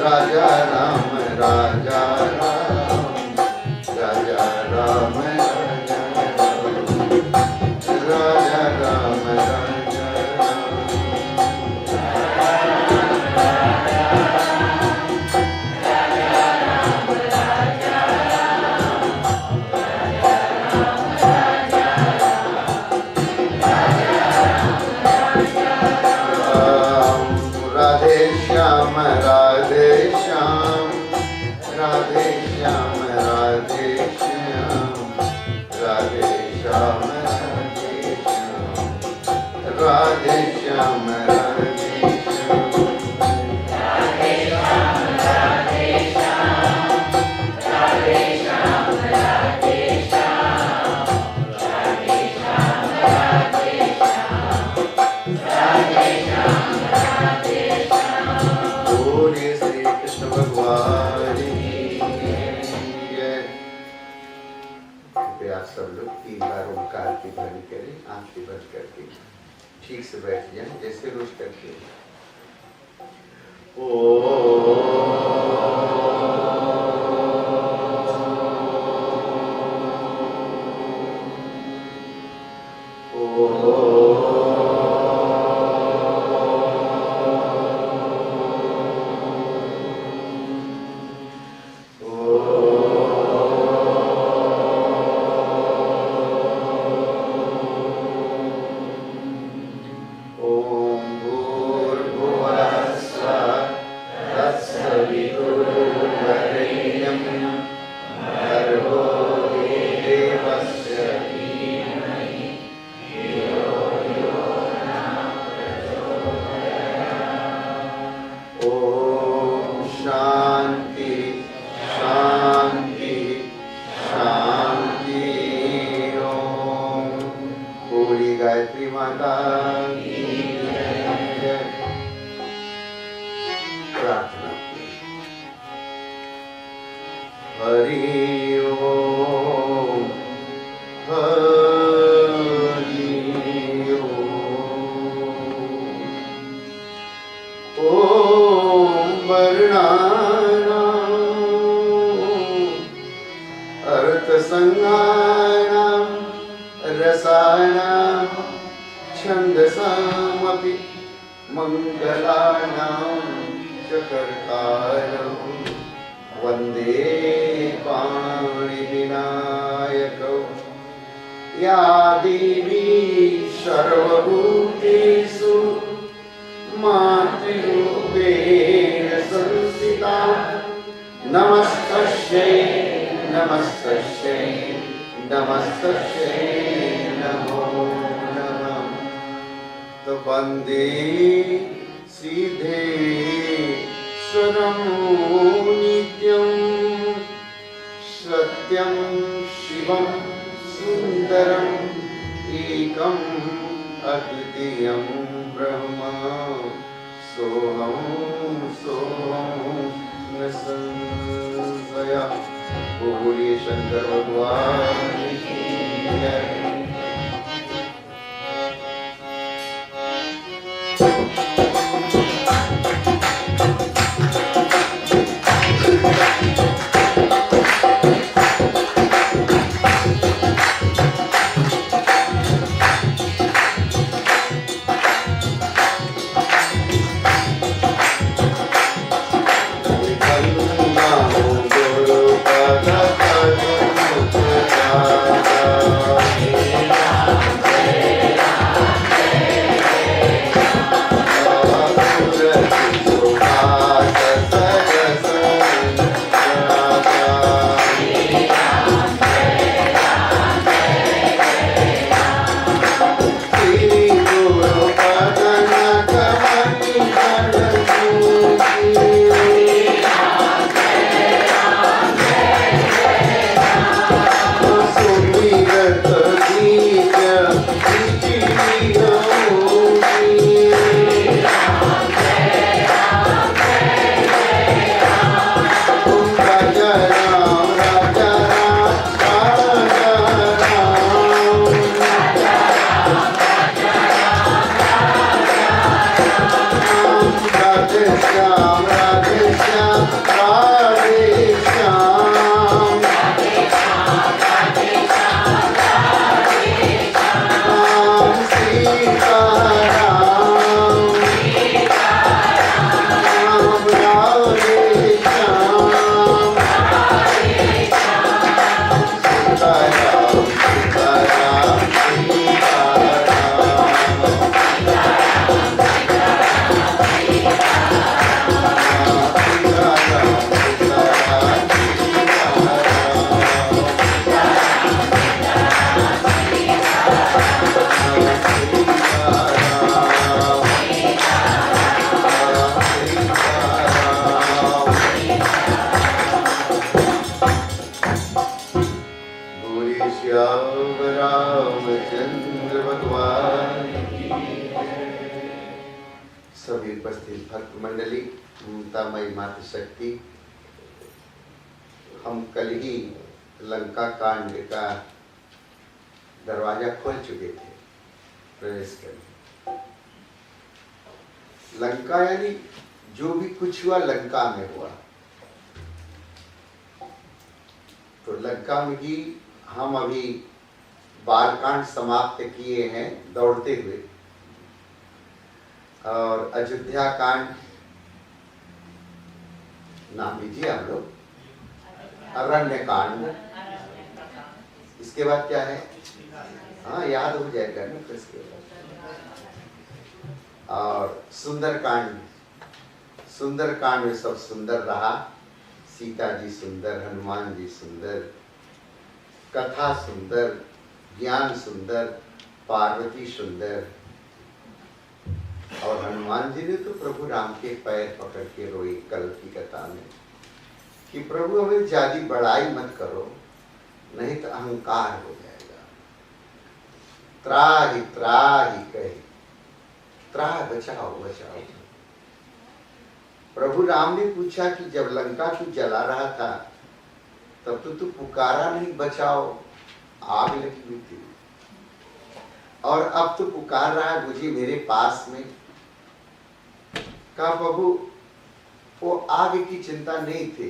राजा राम राजा राम राजा राम राजा राम राजा राम राजा राधे श्याम राधे श्याम राधे श्याम राधे श्याम राधे श्याम राधे श्याम राधे श्याम राधे श्याम राधे श्याम राधे श्याम राधे श्याम राधे श्याम राधे श्याम राधे श्याम राधे श्याम बोले श्री कृष्ण भगवान कृपया सब लोग 3 बार ओंकार की ध्वनि करें, आंखें बंद करके ठीक से बैठ जाएं जैसे रोज करते हैं। गायत्री माता प्रार्थना। हरि ओम हरि ओम वर्णानां अर्थसंज्ञानां रसानां छन्दसामपि मंगलानां च कर्तारं वन्दे पाणिविनायकौ। या देवी सर्वभूतेषु मातृरूपेण संस्थिता नमस्तस्यै नमस्तस्यै नमस्तस्यै नमो नमः। तो वन्दे सिद्धेश्वरं नित्यं सत्यं शिवं सुन्दरं एकं अद्वितीयं ब्रह्म सोहं न संशयः। बोलिए शंकर भगवान की जय। Radhe Shyam, Radhe Shyam. उपस्थित भक्त मंडली, ममतामयी मातृशक्ति, हम कल ही लंका कांड का दरवाजा खोल चुके थे प्रवेश करने। लंका यानी जो भी कुछ हुआ लंका में हुआ। तो लंका में ही हम अभी बालकांड समाप्त किए हैं दौड़ते हुए, और अयोध्या कांड नाम लीजिए आप लोग, अरण्य कांड। इसके बाद क्या है? हाँ, याद हो जाएगा ना फिर इसके बाद। और सुंदर कांड, सुंदर कांड में सब सुंदर रहा। सीता जी सुंदर, हनुमान जी सुंदर, कथा सुंदर, ज्ञान सुंदर, पार्वती सुंदर। और हनुमान जी ने तो प्रभु राम के पैर पकड़ के रोई कल की कथा में कि प्रभु हमें ज्यादा बड़ाई मत करो, नहीं तो अहंकार हो जाएगा। त्राहि त्राहि कहे, त्राह बचाओ बचाओ। प्रभु राम ने पूछा कि जब लंका तू जला रहा था तब तो तू पुकारा नहीं बचाओ, आग लगी हुई थी, और अब तो पुकार रहा है मुझे मेरे पास में। कहा प्रभु वो आग की चिंता नहीं थी,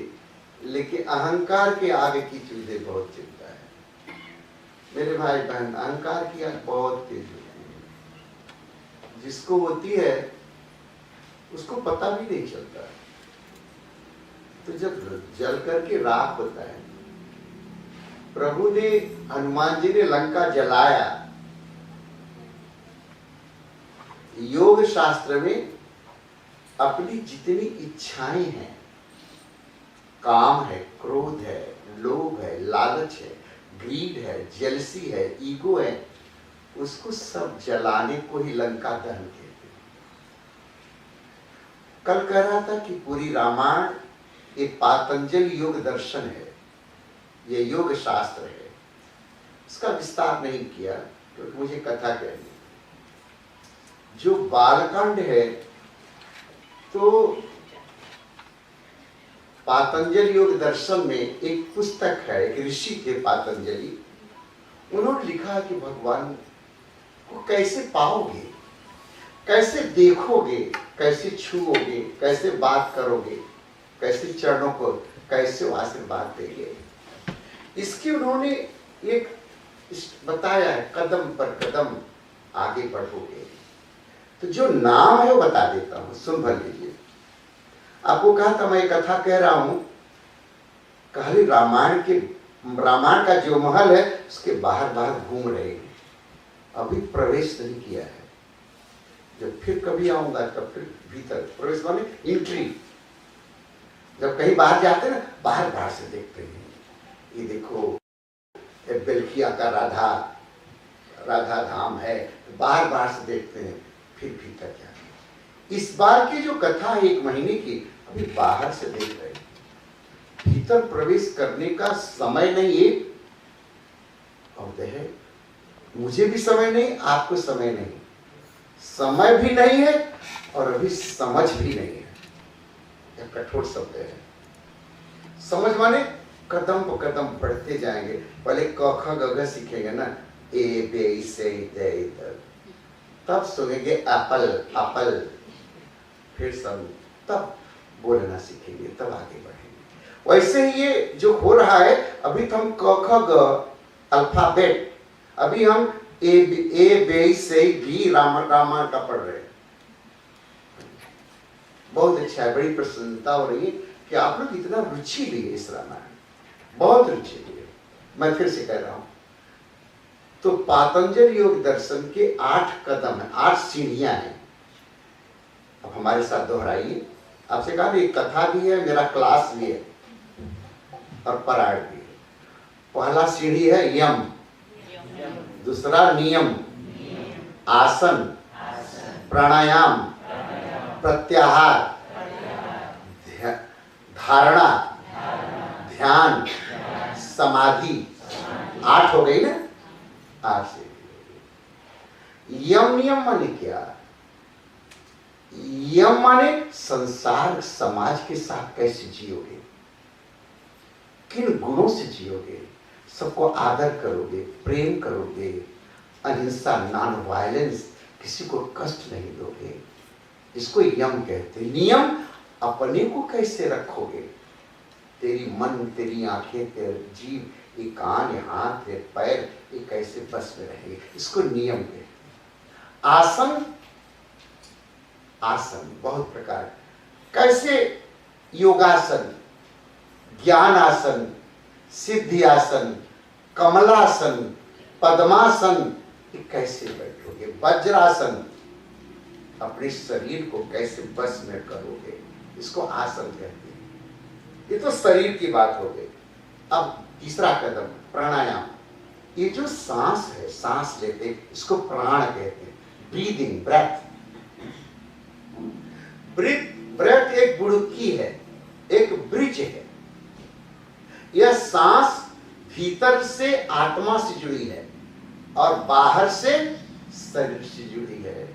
लेकिन अहंकार के आग की तुझे बहुत चिंता है। मेरे भाई बहन, अहंकार की आग बहुत तेज होती है, जिसको होती है उसको पता भी नहीं चलता। तो जब जल करके राख होता है, प्रभु ने, हनुमान जी ने लंका जलाया। योग शास्त्र में अपनी जितनी इच्छाएं हैं, काम है, क्रोध है, लोभ है, लालच है, ग्रीड है, जेलसी है, ईगो है, उसको सब जलाने को ही लंका दहन कहते हैं। कल कह रहा था कि पूरी रामायण एक पातंजल योग दर्शन है, ये योग शास्त्र है। इसका विस्तार नहीं किया क्योंकि तो मुझे कथा कहनी। जो बालकांड है तो पातंजल योग दर्शन में एक पुस्तक है, एक ऋषि थे पातंजलि, उन्होंने लिखा कि भगवान को कैसे पाओगे, कैसे देखोगे, कैसे छुओगे, कैसे बात करोगे, कैसे चरणों को कैसे आशीर्वाद देंगे, इसकी उन्होंने एक बताया है, कदम पर कदम आगे बढ़ोगे। तो जो नाम है वो बता देता हूं, सुन भर लीजिए। आपको कहा था मैं एक कथा कह रहा हूं, कहानी रामायण का जो महल है उसके बाहर बाहर घूम रहे हैं, अभी प्रवेश नहीं किया है। जब फिर कभी आऊंगा तब फिर भीतर प्रवेश माने एंट्री। जब कहीं बाहर जाते हैं ना, बाहर बाहर से देखते हैं, ये देखो बेल्खिया का राधा धाम है, बाहर बाहर से देखते हैं, फिर भीतर जाते। इस बार की जो कथा है 1 महीने की, अभी बाहर से देख रहे हैं, भीतर प्रवेश करने का समय नहीं है। और है मुझे भी समय नहीं, आपको समय नहीं, समय भी नहीं है और अभी समझ भी नहीं है। यह कठोर शब्द है। समझ माने कदम पर कदम बढ़ते जाएंगे। पहले क ख ग घ सीखेंगे ना, ए बे से दे दर, तब सुनेंगे एप्पल एप्पल, फिर सब तब बोलना सीखेंगे, तब आगे बढ़ेंगे। वैसे ही ये जो हो रहा है, अभी तो हम क ख ग अल्फाबेट, अभी हम ए बे से भी रामायण का पढ़ रहे हैं। बहुत अच्छा है, बड़ी प्रसन्नता हो रही है कि आप लोग इतना रुचि भी है इस रामायण, बहुत रुचि भी है। मैं फिर से कह रहा हूं, तो पातंजल योग दर्शन के 8 कदम है, 8 सीढ़ियां हैं। अब हमारे साथ दोहराइए। आपसे कहा एक कथा भी है, मेरा क्लास भी है और परायण भी है। पहला सीढ़ी है यम, दूसरा नियम, आसन, प्राणायाम, प्रत्याहार, धारणा, ध्यान, समाधि। 8 हो गई ना, 8 से। यम नियम माने क्या? यम माने संसार समाज के साथ कैसे जियोगे, किन गुणों से जियोगे, सबको आदर करोगे, प्रेम करोगे, अहिंसा, नॉन वायलेंस, किसी को कष्ट नहीं दोगे, इसको यम कहते हैं। नियम, अपने को कैसे रखोगे, तेरी मन, तेरी आंखें, तेरे जीव, ये कान, ये हाथ, ये पैर, ये कैसे बस में रहेंगे, इसको नियम कहते हैं। आसन, आसन बहुत प्रकार, कैसे योगासन, ज्ञान आसन, सिद्धि आसन, कमलासन, पद्मासन, ये कैसे बैठोगे, वज्रासन, अपने शरीर को कैसे बस में करोगे, इसको आसन कहते हैं। ये तो शरीर की बात हो गई। अब तीसरा कदम प्राणायाम। ये जो सांस है, सांस लेते इसको प्राण कहते हैं, ब्रीदिंग, ब्रेथ। ब्रेथ एक बुड़की है, एक ब्रिज है। यह सांस भीतर से आत्मा से जुड़ी है और बाहर से शरीर से जुड़ी है।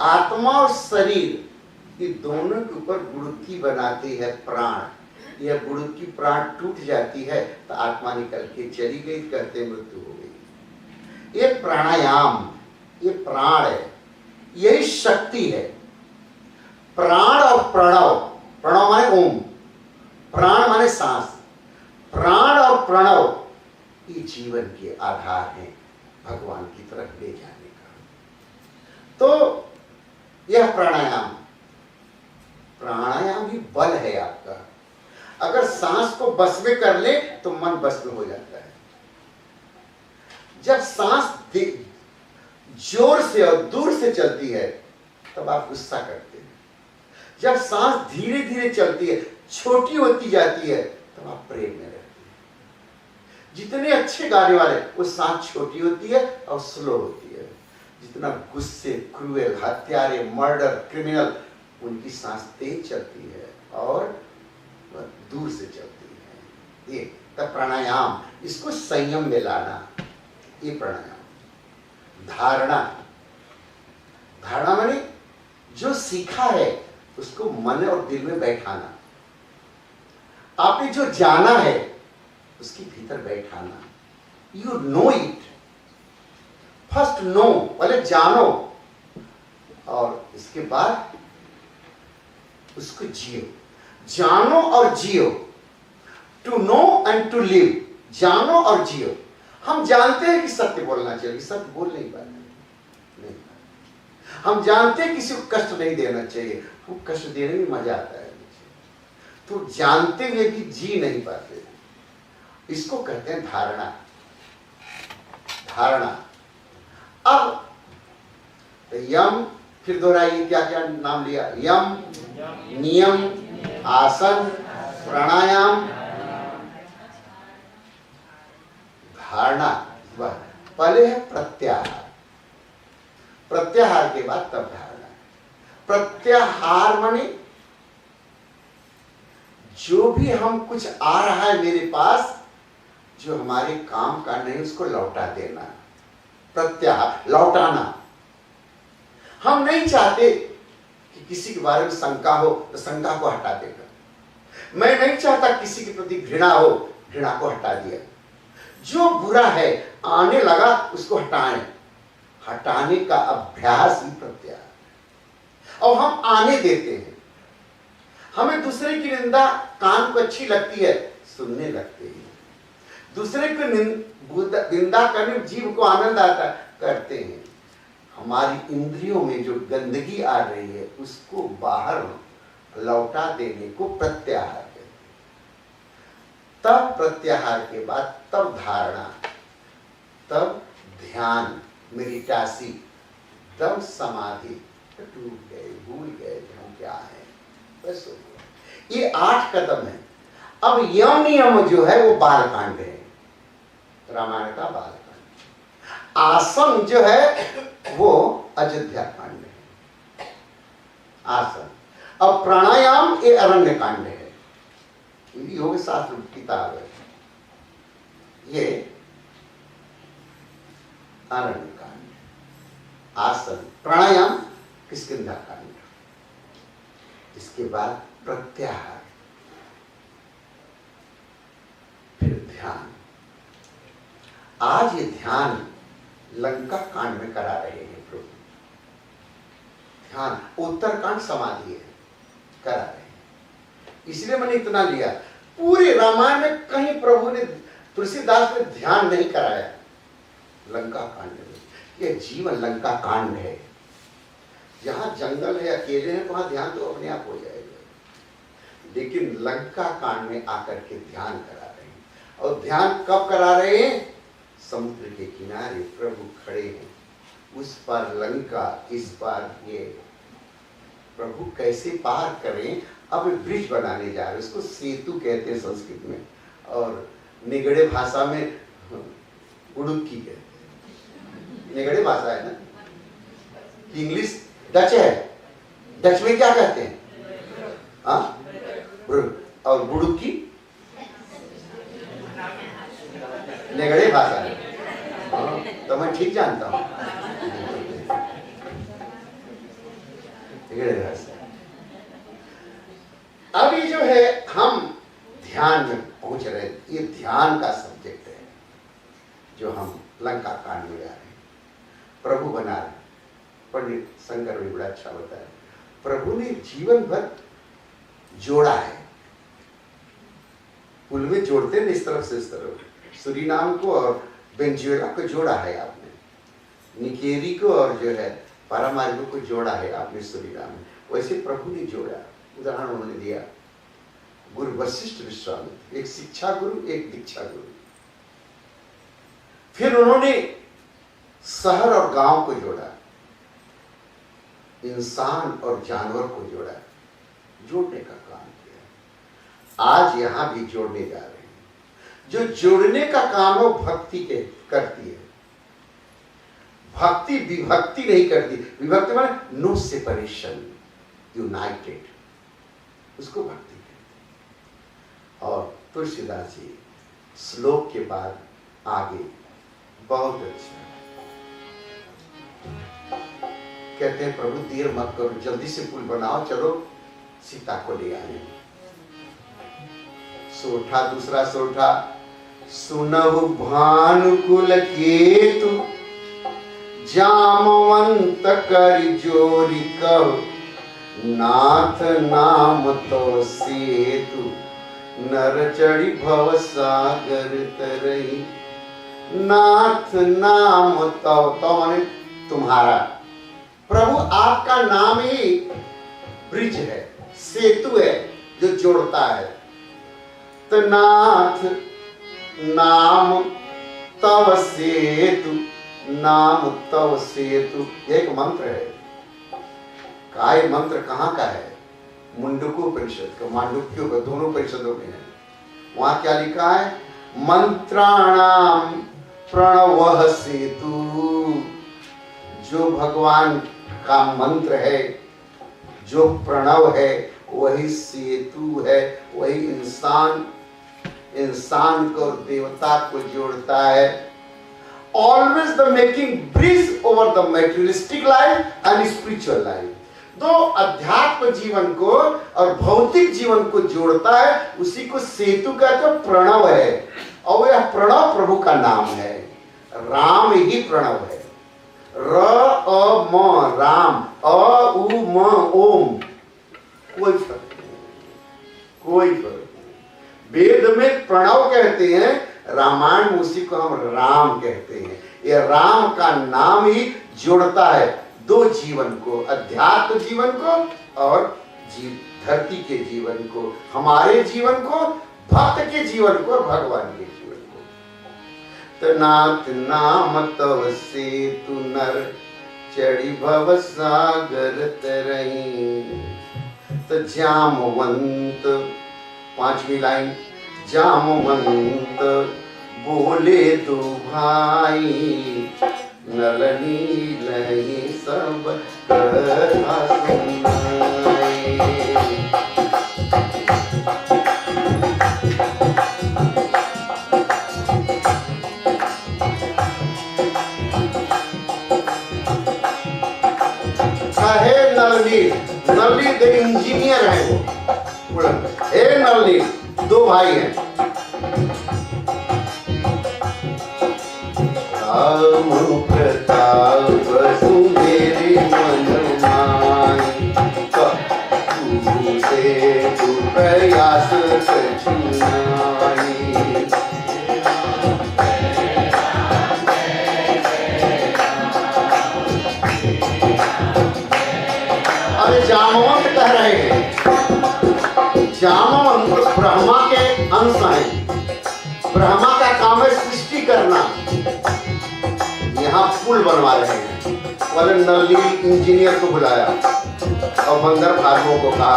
आत्मा और शरीर, ये दोनों के ऊपर बुड़की बनाती है प्राण। यह बुड़की प्राण टूट जाती है तो आत्मा निकल के चली गई, कहते मृत्यु हो गई। ये प्राणायाम, ये प्राण है, यही शक्ति है। प्राण और प्रणव, प्रणव माने ओम, प्राण माने सांस, प्राण और प्रणव ये जीवन के आधार हैं भगवान की तरफ ले जाने का। तो यह प्राणायाम, प्राणायाम ही बल है आपका। अगर सांस को बस में कर ले तो मन बस में हो जाता है। जब सांस जोर से और दूर से चलती है तब आप गुस्सा करते हैं। जब सांस धीरे धीरे चलती है, छोटी होती जाती है, तब आप प्रेम में रहते हैं। जितने अच्छे गाने वाले, वो सांस छोटी होती है और स्लो होती है। जितना गुस्से, क्रूएल, हत्यारे, मर्डर, क्रिमिनल, उनकी सांस तेज चलती है और दूर से चलती है। ये तब प्राणायाम, इसको संयम में लाना, ये प्राणायाम। धारणा, धारणा माने जो सीखा है उसको मन और दिल में बैठाना। आपने जो जाना है उसके भीतर बैठाना। You know it, first know, पहले जानो और इसके बाद उसको जियो। जानो और जियो, to know and to live, जानो और जियो। हम जानते हैं कि सत्य बोलना चाहिए, सत्य बोल नहीं पाते, नहीं। हम जानते हैं किसी को कष्ट नहीं देना चाहिए, वो कष्ट देने में मजा आता है। तो जानते हुए भी जी नहीं पाते, इसको कहते हैं धारणा। धारणा। अब यम, फिर दोहराइए, क्या क्या नाम लिया? यम, नियम, आसन, प्राणायाम, धारणा। पहले है प्रत्याहार, प्रत्याहार के बाद तब धारणा। प्रत्याहार माने जो भी हम कुछ आ रहा है मेरे पास, जो हमारे काम का नहीं, उसको लौटा देना। प्रत्याहार, लौटाना। हम नहीं चाहते कि किसी के बारे में शंका हो तो शंका को हटा देगा। मैं नहीं चाहता किसी के प्रति घृणा हो, घृणा को हटा दिया। जो बुरा है आने लगा उसको हटाएं, हटाने का अभ्यास ही प्रत्याहार। और हम आने देते हैं। हमें दूसरे की निंदा कान को अच्छी लगती है, सुनने लगते हैं। दूसरे को निंदा करने में जीव को आनंद आता, करते हैं। हमारी इंद्रियों में जो गंदगी आ रही है उसको बाहर लौटा देने को प्रत्याहार कहते हैं। तब प्रत्याहार के बाद तब धारणा, तब ध्यान, मेडिटेसी, तब समाधि। टूट गए, भूल गए कि हम क्या हैं, बस हो गया। ये 8 कदम है। अब यम नियम जो है वो बालकांड है, रामायण का बालकांड। आसन जो है वो अयोध्या कांड है, आसन। अब प्राणायाम ये अरण्य कांड है, योग शास्त्र किताब है, ये अरण्य कांड। आसन, प्राणायाम किष्किंधा कांड। इसके बाद प्रत्याहार, फिर ध्यान। आज ये ध्यान लंका कांड में करा रहे हैं प्रभु। ध्यान उत्तरकांड समाधि है, करा रहे हैं। इसलिए मैंने इतना लिया। पूरे रामायण में कहीं प्रभु ने, तुलसीदास ने ध्यान नहीं कराया। लंका कांड में, ये जीवन लंका कांड है। जहां जंगल है, अकेले हैं, वहां ध्यान तो अपने आप हो जाएगा। लेकिन लंका कांड में आकर के ध्यान करा रहे हैं। और ध्यान कब करा रहे हैं? समुद्र के किनारे प्रभु खड़े हैं, उस पार लंका, इस पार ये। प्रभु कैसे पार करें? अब ब्रिज बनाने जा रहे हैं। उसको सेतु कहते हैं संस्कृत में, और निगड़े भाषा में उड़ुक्की कहते हैं। निगड़े भाषा है ना, इंग्लिश डच है। डच में क्या कहते हैं? हाँ, और बुड़ुक्की निगड़े भाषा है। तो मैं ठीक जानता हूं। निगड़े भाषा। अभी जो है हम ध्यान में पहुंच रहे हैं। ये ध्यान का सब्जेक्ट है जो हम लंका कांड में जा रहे हैं। प्रभु बना रहे। पंडित शंकर भी बड़ा अच्छा बताया। प्रभु ने जीवन भर जोड़ा है। पुल में जोड़ते हैं इस तरफ से इस तरफ, सूरीनाम को और वेनेजुएला को जोड़ा है आपने, निकेरी को और जो है पारामारिबो को जोड़ा है आपने सूरीनाम में। वैसे प्रभु ने जोड़ा। उदाहरण उन्होंने दिया, गुरु वशिष्ठ विश्वामित्र, एक शिक्षा गुरु, एक दीक्षा गुरु। फिर उन्होंने शहर और गांव को जोड़ा, इंसान और जानवर को जोड़ा, जोड़ने का काम किया। आज यहां भी जोड़ने जा रहे हैं। जो जोड़ने का काम है वो भक्ति के करती है। भक्ति विभक्ति नहीं करती। विभक्ति माने नो सेपरेशन, यूनाइटेड, उसको भक्ति कहते हैं। और तुलसीदास जी श्लोक के बाद आगे बहुत अच्छा कहते हैं, प्रभु देर मत करो, जल्दी से पुल बनाओ, चलो सीता को ले आए। सोठा, दूसरा सोठा, सुनहु भानुकुल केतु, जामवंत कर जोरी कहो, नाथ नाम तो सेतु, नर चढ़ी भव सागर तरही। नाथ नाम तो माने तुम्हारा। प्रभु आपका नाम ही ब्रिज है, सेतु है जो जोड़ता है। तो नाथ नाम तव सेतु, नाम तव सेतु, यह एक मंत्र है। काय मंत्र कहाँ का है? मुंडकोपनिषद का, मांडुक्यों का, दोनों उपनिषदों में है। वहां क्या लिखा है? मंत्राणाम प्रणवः सेतु। जो भगवान का मंत्र है, जो प्रणव है, वही सेतु है, वही इंसान को और देवता को जोड़ता है। Always the making bridge over the materialistic life and spiritual life. दो अध्यात्म जीवन को और भौतिक जीवन को जोड़ता है, उसी को सेतु कहते हैं। प्रणव है, और यह प्रणव प्रभु का नाम है। राम ही प्रणव है। र अ म राम, अ उ म ओम, कोई फर्क नहीं, कोई फर्क नहीं। वेद में प्रणव कहते हैं, रामायण में उसी को हम राम कहते हैं। ये राम का नाम ही जोड़ता है दो जीवन को, अध्यात्म जीवन को और धरती के जीवन को, हमारे जीवन को, भक्त के जीवन को और भगवान के जीवन को। तो नाथ नाम तव सेतु, नर चढ़ी भव सागर तरही। तो जामवंत, पांचवी लाइन, जामवंत बोले दो भाई, नल नील ही सब कथा सुनाए। कहे नल नील, नली दे इंजीनियर है वो। हे नली, दो भाई हैं, राम प्रताप सुमेरे मन माही, कपूर से तू प्रयास कछुनाई। अरे जामवंत कह रहे हैं, जामवंत ब्रह्मा के अंश हैं, ब्रह्मा का काम है सृष्टि करना, यहाँ पुल बनवा रहे हैं। वाले नली इंजीनियर को बुलाया और बंदर भागवों को कहा,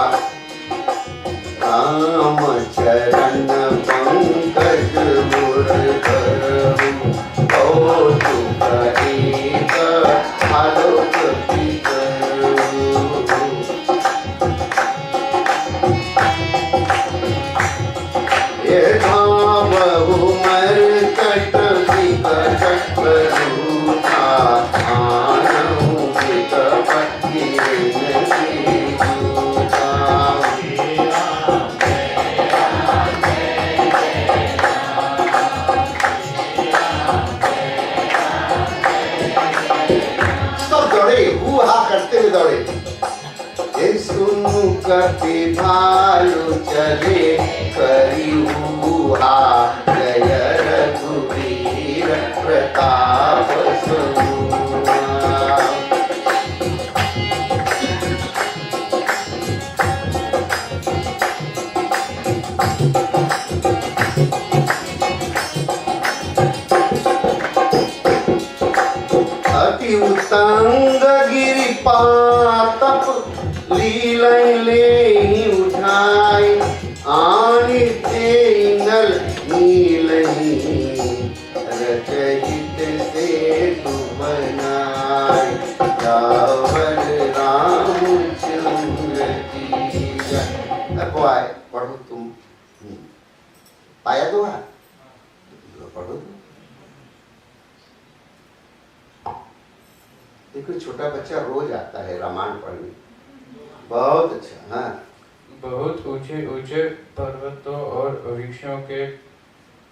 राम चरण पंकज मुर करहु, कौतुक एक आलोक करहु। ये धावहु मरकट विकट रूठा, आनहु विकपति नसी जूठा। सब दौड़े, हु-हा करते हुए दौड़े। ये सुनु कपि भालु चले, करी हु-हा, जय रघुवीर प्रताप समुआ। अति उत्तंग गिरि पातप, लीलय ले उठाई, आनि ते नल नीलही, रचहित सेतु बनाई, रावण रामचंद्र की जय। अब आए, पढ़ो तुम, पाया दो है, पढ़ो। देखो छोटा बच्चा रोज आता है रामायण पढ़ने, बहुत अच्छा। हाँ, बहुत ऊंचे ऊंचे पर्वतों और वृक्षों के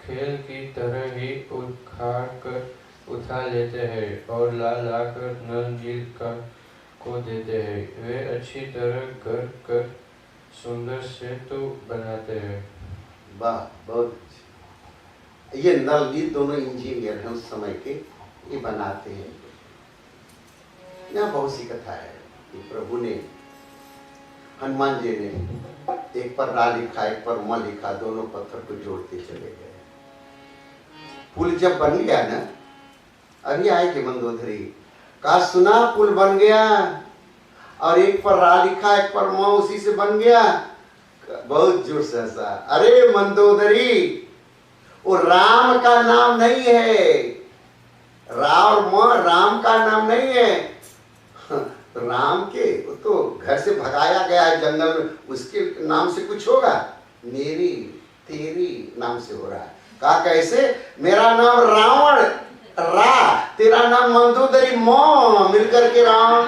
खेल की तरह ही उखाड़ कर उठा लेते हैं और ला ला कर नल नील को देते हैं। वे अच्छी तरह कर कर सुंदर सेतु बनाते हैं। वाह, बहुत अच्छा। ये नल नील दोनों इंजीनियर हैं उस समय के, ये बनाते हैं। यहाँ बहुत सी कथा है कि प्रभु ने, हनुमान जी ने एक पर रा लिखा, एक पर म लिखा, दोनों पत्थर को जोड़ते चले गए। पुल जब बन गया ना, अभी आए कि मंदोदरी कहा, सुना पुल बन गया और एक पर रा लिखा, एक पर म, उसी से बन गया। बहुत जोर से हंसा। अरे मंदोदरी, वो राम का नाम नहीं है, रा और म राम का नाम नहीं है। राम के वो तो घर से भगाया गया है जंगल में, उसके नाम से कुछ होगा? मेरी तेरी नाम से हो रहा है। कहा कैसे? मेरा नाम रावण रा, तेरा नाम मंदोदरी म, मिलकर के राम।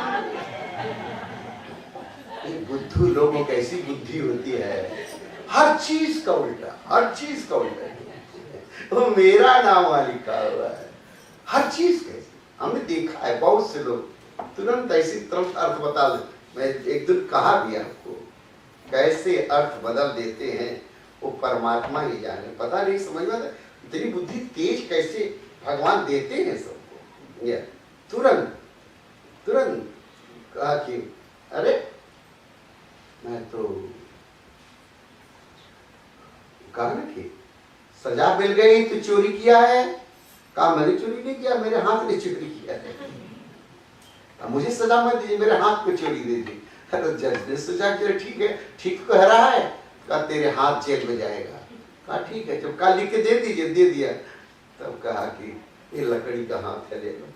बुद्धू लोगों की कैसी बुद्धि होती है, हर चीज का उल्टा, हर चीज का उल्टा। वो मेरा नाम वाली का हुआ है, हर चीज कैसे। हमने देखा है बहुत से लोग तुरंत ऐसी तुरंत अर्थ बता दे। मैं एक दिन कहा भी आपको, कैसे अर्थ बदल देते हैं वो परमात्मा ही जाने। पता नहीं समझ में, इतनी बुद्धि तेज कैसे भगवान देते हैं सबको। ये तुरंत तुरंत कहा कि अरे मैं तो कहा ना कि सजा मिल गई तो चोरी किया है। कहा मैंने चोरी नहीं किया, मेरे हाथ ने चोरी किया है। मुझे सजा मत दीजिए, मेरे हाथ पे चोरी दे दी। तो जज ने सोचा कि ठीक है, ठीक कह रहा है। कहा तेरे हाथ जेल में जाएगा। कहा ठीक है, जब कहा लिख के दे दीजिए, दे दिया। तब कहा कि ये लकड़ी का हाथ है, ले लो।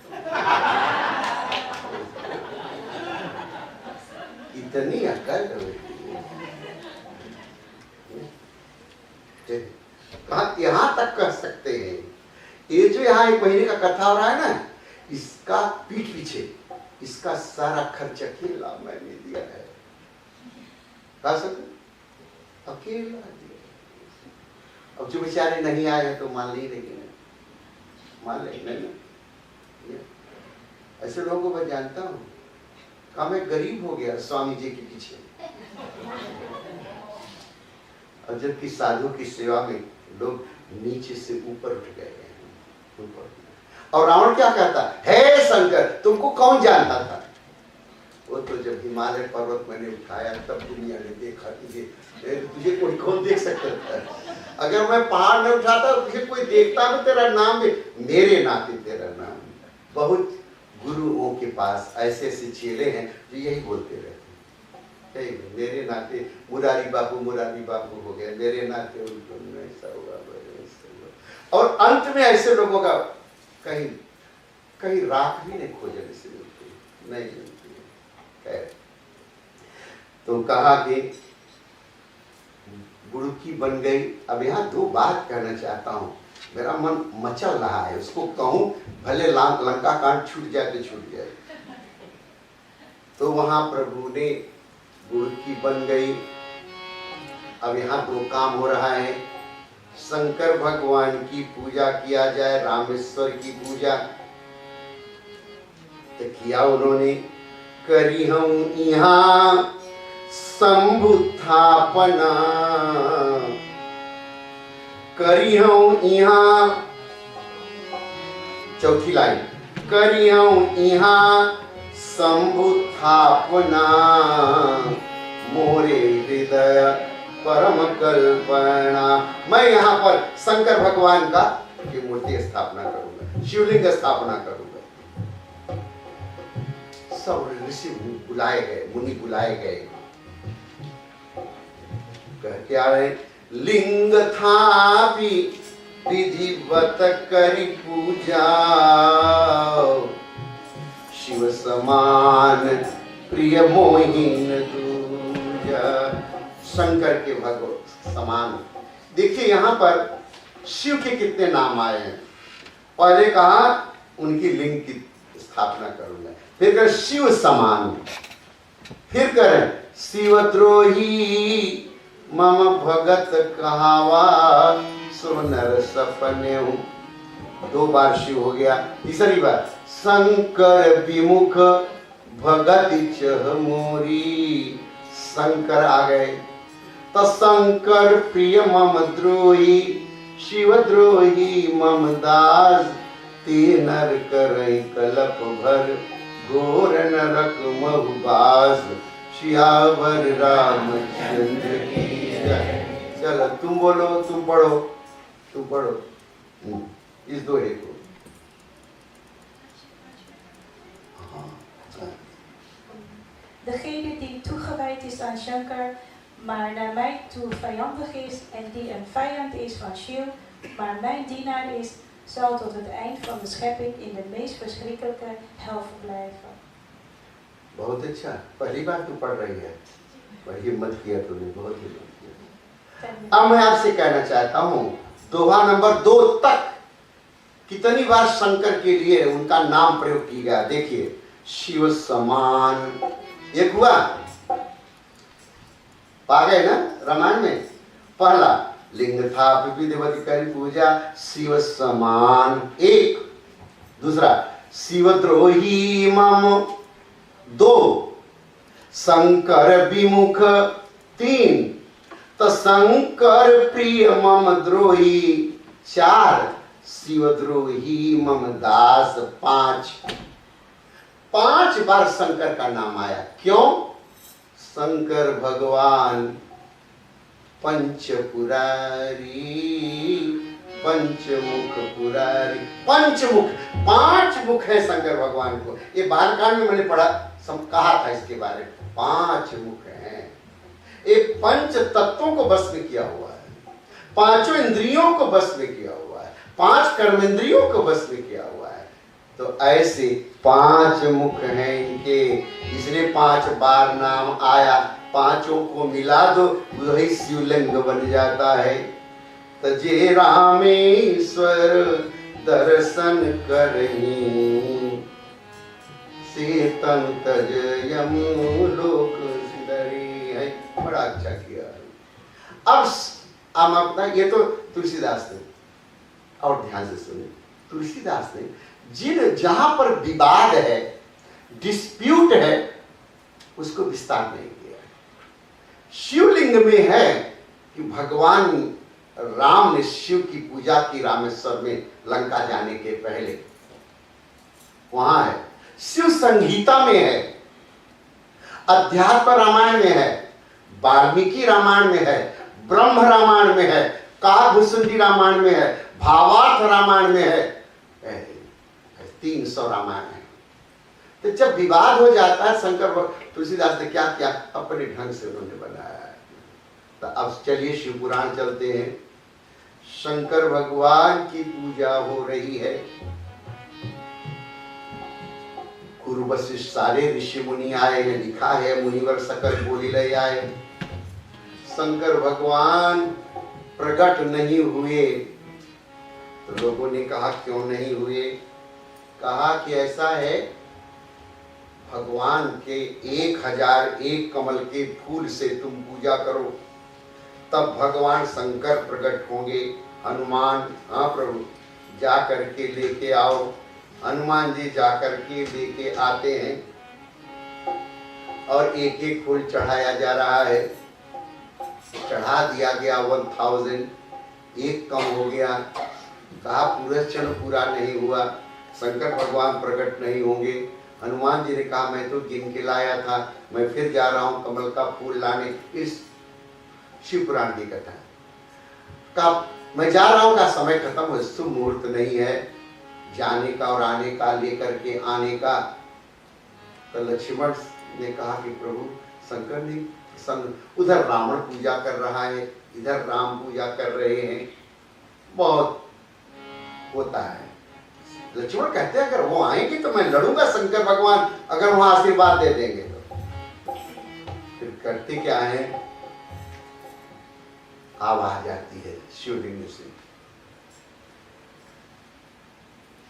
इतनी अकल कहा, यहाँ तक कह सकते हैं। ये जो यहाँ 1 महीने का कथा हो रहा है ना, इसका पीठ पीछे इसका सारा खर्चा अकेला मैंने दिया है। गा सकते, अकेला दिया। अब जो बेचारे नहीं आए तो मान ली, लेकिन मान ले नहीं। ऐसे लोगों को मैं जानता हूँ, कहा मैं गरीब हो गया स्वामी जी के पीछे। और जबकि साधु की सेवा में लोग नीचे से ऊपर उठ गए हैं, ऊपर। और रावण क्या कहता है, शंकर तुमको कौन जानता था? वो तो जब हिमालय पर्वत मैंने उठाया तब दुनिया ने देखा, तुझे कोई कौन देख सकता था? अगर मैं पहाड़ में उठाता तुझे कोई देखता तो तेरा नाम भी, मेरे नाते तेरा नाम। बहुत गुरुओं के पास ऐसे ऐसे चेले हैं जो यही बोलते रहते हैं, मेरे नाते मुरारी बाबू हो गए, मेरे नाते उनको ऐसा हुआ। और अंत में ऐसे लोगों का कहीं कहीं राख भी नहीं खोजने से मिलती, नहीं मिलती है। तो कहा कि बुड़की बन गई। अब यहाँ दो बात कहना चाहता हूँ, मेरा मन मचल रहा है, उसको कहूँ भले लंका कांड छूट जाए तो छूट जाए। तो वहां प्रभु ने बुड़की बन गई। अब यहाँ दो काम हो रहा है, शंकर भगवान की पूजा किया जाए, रामेश्वर की पूजा तो किया उन्होंने। करी हम यहाँ शंभुस्थापना, करी हम यहाँ, चौथी लाइन, करी हम यहाँ शंभुस्थापना, मोरे हृदय परम कल्पना। मैं यहाँ पर शंकर भगवान का की मूर्ति स्थापना करूंगा, शिवलिंग स्थापना करूंगा। सब ऋषि बुलाए गए, मुनि बुलाए गए, कह के आ रहे, लिंग थापि विधिवत करी पूजा, शिव समान प्रिय मोहिन दूजा। शंकर के भगवत समान। देखिए यहाँ पर शिव के कितने नाम आए हैं। पहले कहा उनकी लिंग की स्थापना करूंगा, फिर कर शिव समान, फिर करें शिवद्रोही मम भगत कहावा, सोनर सपने। दो बार शिव हो गया। तीसरी बार शंकर विमुख भगत चह मोरी, शंकर आ गए। तो शंकर प्रिय मम द्रोही, शिव द्रोही मम दास, ते नर करई कलप भर, घोर नरक महुबास, सियावर रामचंद्र की जय। चलो तुम बोलो, तुम पढ़ो, तुम पढ़ो इस दोहे को। Degene die toegewijd is aan Shankar, maar naar mij toe vijandig is, en die een vijand is van Shiv, maar mijn dienaar is, zal tot het eind van de schepping in de meest verschrikkelijke hel verblijven. बहुत अच्छा, पहली बार तू पढ़ रही है, बड़ी हिम्मत किया तूने, बहुत हिम्मत किया। अब मैं आपसे कहना चाहता हूँ, दोहा नंबर 2 तक कितनी बार शंकर के लिए उनका नाम प्रयोग किया गया। देखिए, शिव समान एक हुआ, पा गए ना रामायण में। पहला लिंग था विधिवत करी पूजा, शिव समान एक। दूसरा शिवद्रोही मम 2, शंकर विमुख 3, तो शंकर प्रिय मम द्रोही 4, शिवद्रोही मम दास 5 बार शंकर का नाम आया। क्यों? शंकर भगवान पंचपुरारी, पंचमुख पुरारी। पंचमुख, 5 मुख है शंकर भगवान को। ये बालकांड में मैंने पढ़ा, कहा था इसके बारे में। 5 मुख हैं। एक पंच तत्वों को बस में किया हुआ है, 5 इंद्रियों को बस में किया हुआ है, 5 कर्मेंद्रियों को बस में किया हुआ है। तो ऐसे 5 मुख हैं इनके, इसलिए 5 बार नाम आया। 5 को मिला दो, वही शिवलिंग बन जाता है। तजे रामेश्वर दर्शन करही, से तन तज यमु लोक सिदरी है। बड़ा अच्छा किया। अब हम अपना, ये तो तुलसीदास ने, और ध्यान से सुने, तुलसीदास ने जहां पर विवाद है, डिस्प्यूट है, उसको विस्तार नहीं किया। शिवलिंग में है कि भगवान राम ने शिव की पूजा की रामेश्वर में लंका जाने के पहले, वहां है। शिव संहिता में है, अध्यात्म रामायण में है, वाल्मीकि रामायण में है, ब्रह्म रामायण में है, काकभूषुंडी रामायण में है, भावार्थ रामायण में है, 300 रामायण है। तो जब विवाद हो जाता है, शंकर तुलसीदास ने क्या किया, अपने ढंग से उन्होंने बनाया है। तो अब चलिए शिव पुराण चलते हैं। शंकर भगवान की पूजा हो रही है, गुरु वशिष्ठ सारे ऋषि मुनि आए हैं, लिखा है मुनिवर सकल बोली ले आए। शंकर भगवान प्रकट नहीं हुए, तो लोगों ने कहा क्यों नहीं हुए? कहा कि ऐसा है, भगवान के 1001 कमल के फूल से तुम पूजा करो, तब भगवान शंकर प्रकट होंगे। हनुमान, हाँ प्रभु, जा करके लेके आओ। हनुमान जी जा करके लेके आते हैं और एक एक फूल चढ़ाया जा रहा है। चढ़ा दिया गया 1000, एक कम हो गया। कहा पूरा क्षण पूरा नहीं हुआ, शंकर भगवान प्रकट नहीं होंगे। हनुमान जी ने कहा मैं तो गिन के लाया था, मैं फिर जा रहा हूं कमल का फूल लाने। इस शिव पुराण की कथा का मैं जा रहा हूं, का समय खत्म हो, शुभ मुहूर्त नहीं है जाने का और आने का, लेकर के आने का। तो लक्ष्मण ने कहा कि प्रभु शंकर ने उधर रावण पूजा कर रहा है, इधर राम पूजा कर रहे हैं, बहुत होता है। लक्ष्मण कहते हैं अगर वो आएंगे तो मैं लड़ूंगा शंकर भगवान अगर वहां आशीर्वाद दे देंगे तो। फिर करते क्या है, आवाज आती है शिवलिंग से,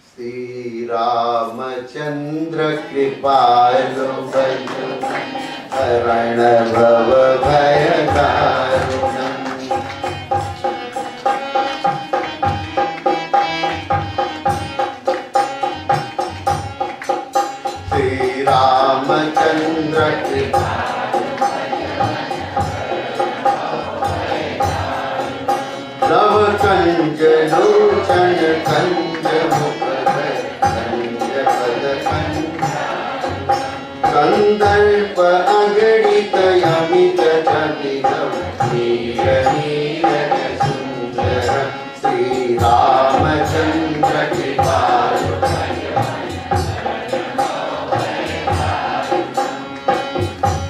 श्री रामचंद्र कृपालु हरण भव भय दारुणम्। श्री रामचंद्र कृपालु नव कंज लोचन कंज मुख कंदर्प अगणित यमित जटिलम नीर नीर सुंदर श्री रामचंद्र कृपालु।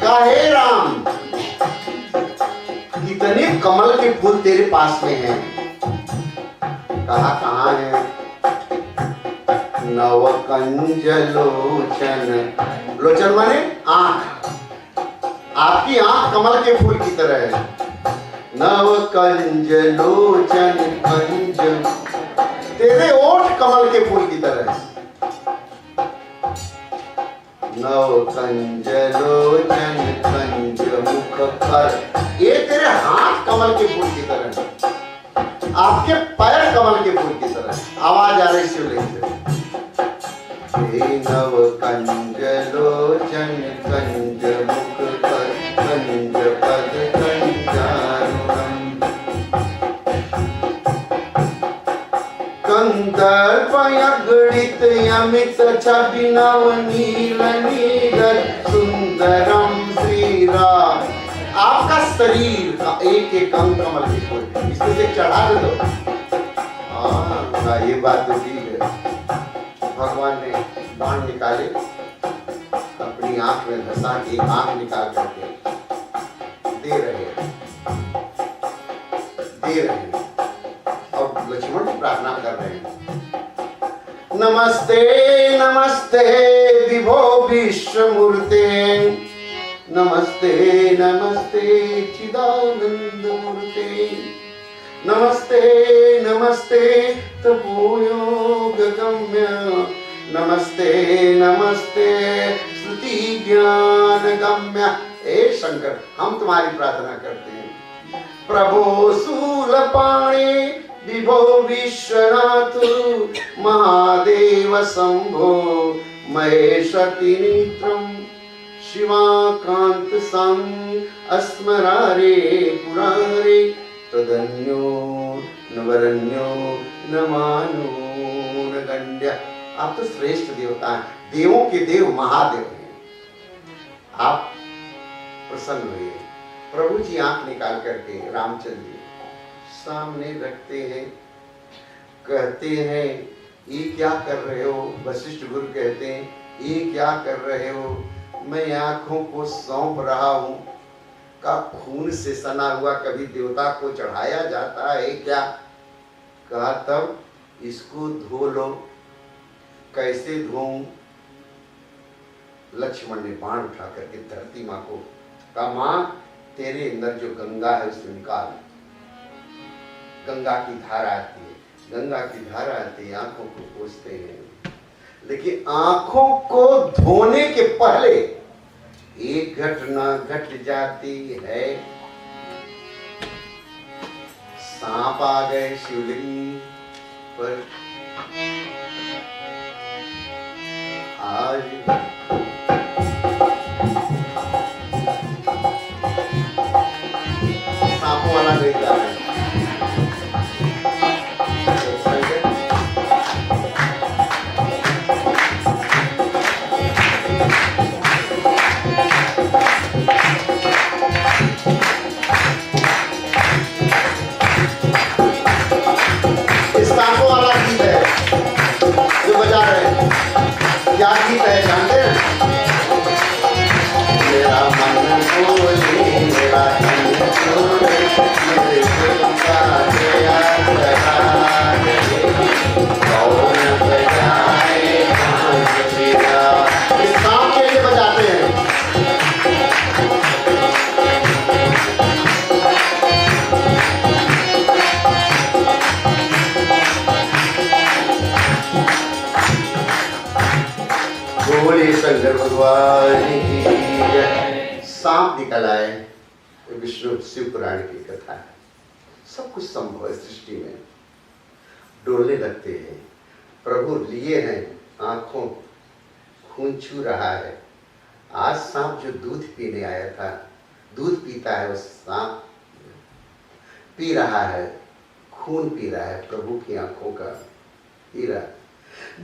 काहे राम, कितने कमल के फूल तेरे पास में हैं? कहा कहाँ है? नव कंज लोचन, लोचन माने आंख, आपकी आंख कमल के फूल की तरह है। नव कंज लोचन कंज, तेरे ओठ कमल के फूल की तरह है। नव कंज लोचन कंज मुख कर, ये तेरे हाथ कमल के फूल की तरह है, आपके पैर कमल के फूल की तरह है। आवाज आ रही शिवलिंग से, नव कंज लोचन कंज मुख कर कंज पद कंजारुणम्। कंदर्प अगणित यमित छवि नव नील नीर सुंदरम श्री राम। आपका शरीर का एक एक अंग कमल के फूल, इसमें से चढ़ा दो। हाँ, ये बात तो ठीक है। भगवान ने बाण निकाले, अपनी आंख में धंसा के आंख निकाल करके दे रहे और लक्ष्मण की प्रार्थना कर रहे हैं। नमस्ते नमस्ते विभो विश्वमूर्ते, नमस्ते नमस्ते चिदानंद मूर्ते, नमस्ते नमस्ते तपोयोग गम्य, नमस्ते नमस्ते श्रुति ज्ञान गम्य। हे शंकर, हम तुम्हारी प्रार्थना करते हैं। प्रभो शूलपाणे विभो विश्वनाथ महादेव शंभो महेशति नेत्रम शिवाकांत सम अस्मरारे पुरारे तदन्यो नवरन्यो नमानो न गंड्य। आप तो श्रेष्ठ देवता हैं, देवों के देव महादेव हैं। आप प्रसन्न हुए। प्रभु जी आंख निकाल करके रामचंद्र जी सामने रखते हैं, कहते हैं ये क्या कर रहे हो? वशिष्ठ गुरु कहते हैं ये क्या कर रहे हो? मैं आंखों को सौंप रहा हूं। का खून से सना हुआ कभी देवता को चढ़ाया जाता है क्या? कहा तब इसको धो लो। कैसे धोऊं? लक्ष्मण ने बाण उठा करके धरती माँ को कहा, मां तेरे अंदर जो गंगा है उसे निकाल। गंगा की धारा आती है, गंगा की धारा आती है, आंखों को पोंछते हैं। लेकिन आंखों को धोने के पहले एक घटना घट जाती है। सांप आ गए शिवलिंग पर। आज सांपों वाला देखता है। क्या गीत है जानते हैं? मेरा मन बोले मेरा मन बोले मेरे दिल का गया कौन बजाए इस काम के लिए बजाते हैं। बोले शंकर भगवान की जय। सांप निकल आए। विष्णु शिव पुराण की कथा है। सब कुछ संभव है सृष्टि में। डोलने लगते हैं। प्रभु लिए हैं आंखों, खून छू रहा है। आज सांप जो दूध पीने आया था, दूध पीता है, उस सांप पी रहा है, खून पी रहा है प्रभु की आंखों का, पी रहा है।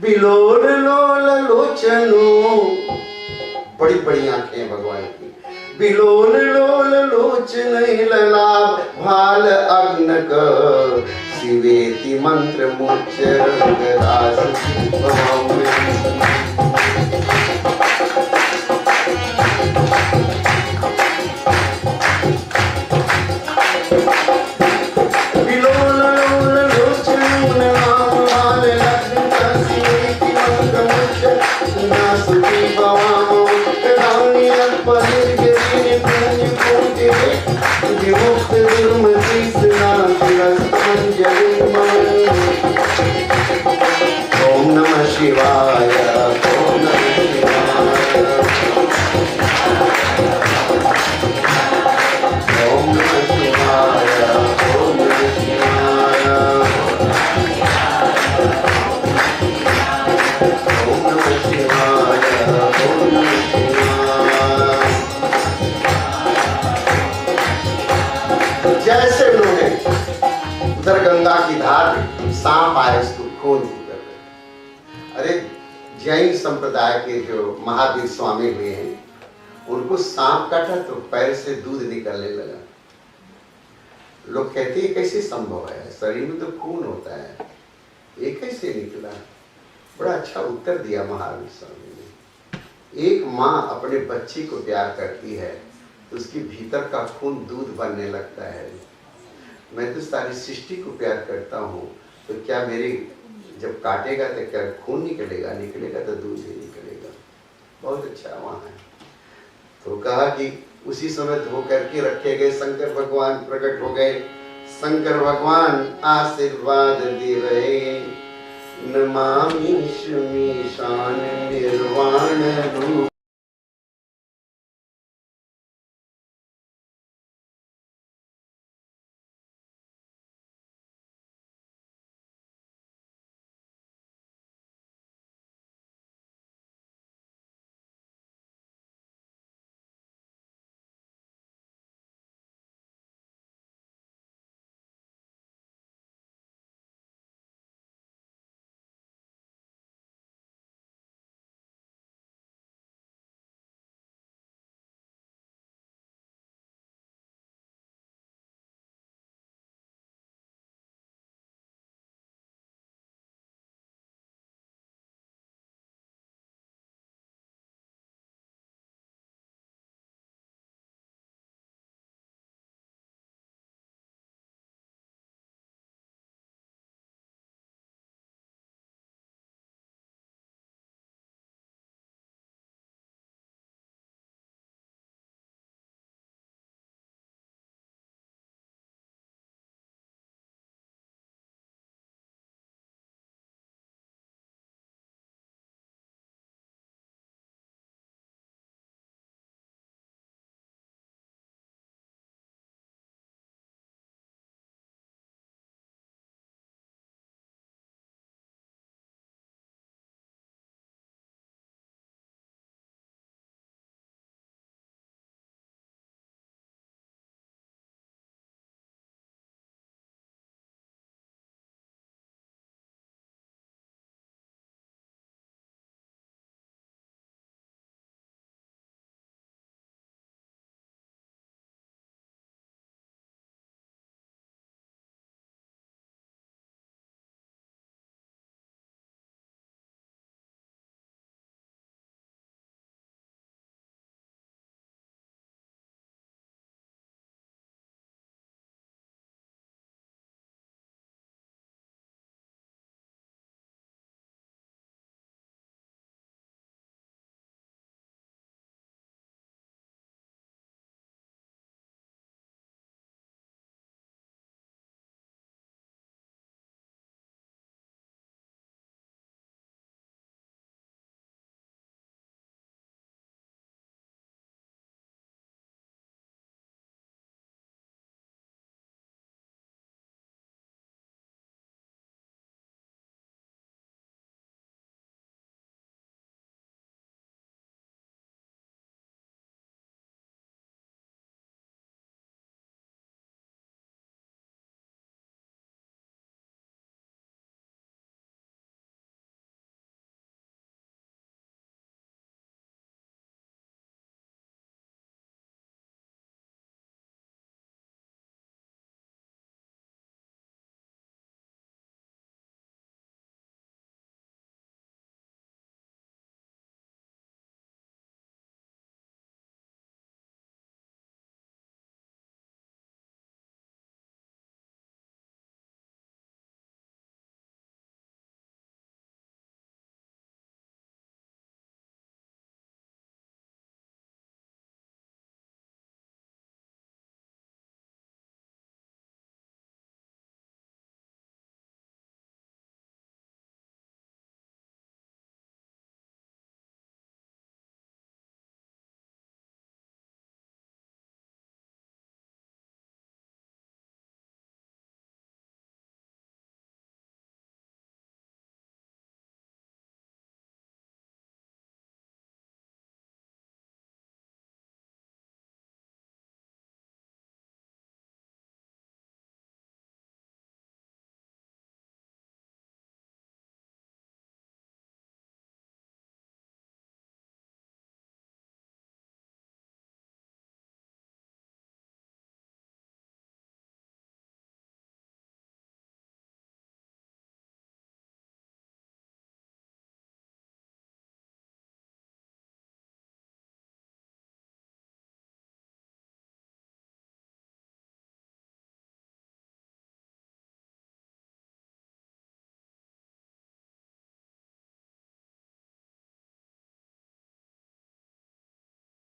बिलोल लोल लोचनो, बड़ी बड़ी आंखें हैं भगवान की। बिलोल लोल लोचन ललाभ भाल अग्नक शिवेति मंत्र मुच्चर रास ओम नमः शिवाय, ओम नमः शिवाय, ओम नमः शिवाय, ओम नमः शिवाय, ओम नमः शिवाय, ओम नमः शिवाय। जैसे उन्होंने उधर गंगा की धार में सांप आए उसको खोल कर रहे। अरे जैन संप्रदाय के जो महावीर स्वामी हुए हैं, उनको सांप काटा तो पैर से दूध निकलने लगा। लोग कहते हैं कैसे संभव है, शरीर में तो खून होता है, ये कैसे निकला? बड़ा अच्छा उत्तर दिया महावीर स्वामी ने। एक माँ अपने बच्ची को प्यार करती है तो उसके भीतर का खून दूध बनने लगता है। मैं तो सारी सृष्टि को प्यार करता हूँ, तो क्या मेरी जब काटेगा तो क्या खून निकलेगा? निकलेगा तो दूध ही निकलेगा। बहुत अच्छा वहाँ है। तो कहा कि उसी समय धो करके रखे गए शंकर भगवान प्रकट हो गए। शंकर भगवान आशीर्वाद दे रहे, नमामि शमीशान निर्वाण रूप।